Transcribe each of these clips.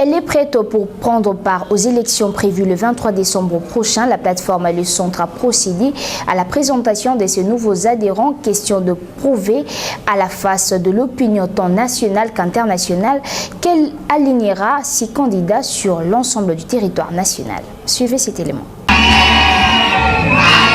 Elle est prête pour prendre part aux élections prévues le 23 décembre prochain. La plateforme et le centre a procédé à la présentation de ces nouveaux adhérents. Question de prouver à la face de l'opinion tant nationale qu'internationale qu'elle alignera ses candidats sur l'ensemble du territoire national. Suivez cet élément.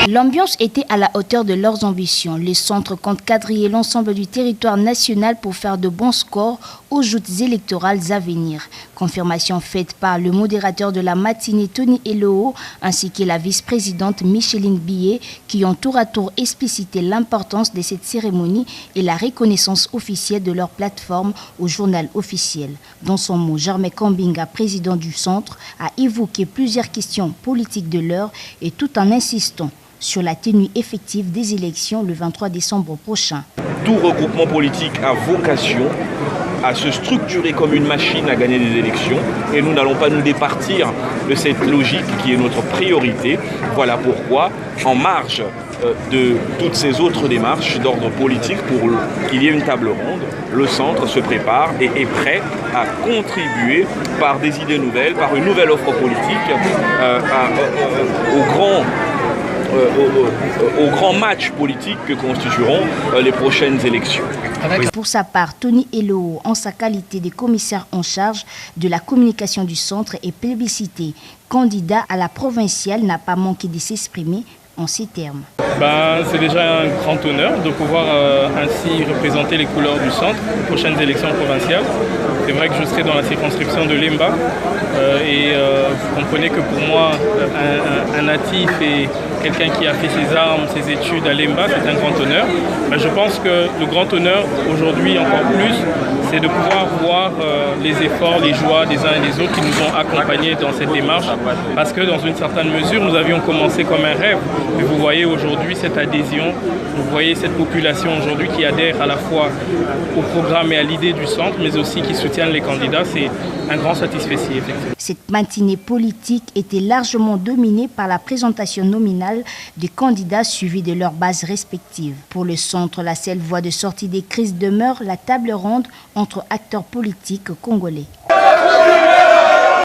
L'ambiance était à la hauteur de leurs ambitions. Le centre compte quadriller l'ensemble du territoire national pour faire de bons scores aux joutes électorales à venir. Confirmation faite par le modérateur de la matinée Tony Eloho ainsi que la vice-présidente Micheline Billet qui ont tour à tour explicité l'importance de cette cérémonie et la reconnaissance officielle de leur plateforme au journal officiel. Dans son mot, Germain Kambinga, président du centre, a évoqué plusieurs questions politiques de l'heure et tout en insistant sur la tenue effective des élections le 23 décembre prochain. Tout regroupement politique a vocation à se structurer comme une machine à gagner des élections et nous n'allons pas nous départir de cette logique qui est notre priorité. Voilà pourquoi, en marge de toutes ces autres démarches d'ordre politique pour qu'il y ait une table ronde, le centre se prépare et est prêt à contribuer par des idées nouvelles, par une nouvelle offre politique au grand match politique que constitueront les prochaines élections. Pour sa part, Tony Eloho, en sa qualité de commissaire en charge de la communication du centre et plébiscité candidat à la provinciale, n'a pas manqué de s'exprimer en ces termes. C'est déjà un grand honneur de pouvoir ainsi représenter les couleurs du centre aux prochaines élections provinciales. C'est vrai que je serai dans la circonscription de Lemba et vous comprenez que pour moi, un natif et quelqu'un qui a fait ses armes, ses études à Lemba, c'est un grand honneur. Je pense que le grand honneur aujourd'hui encore plus, c'est de pouvoir voir les efforts, les joies des uns et des autres qui nous ont accompagnés dans cette démarche. Parce que dans une certaine mesure, nous avions commencé comme un rêve. Et vous voyez aujourd'hui cette adhésion, vous voyez cette population aujourd'hui qui adhère à la fois au programme et à l'idée du centre, mais aussi qui soutiennent les candidats. C'est un grand satisfait, effectivement. Cette matinée politique était largement dominée par la présentation nominale des candidats suivis de leurs bases respectives. Pour le centre, la seule voie de sortie des crises demeure la table ronde entre acteurs politiques congolais.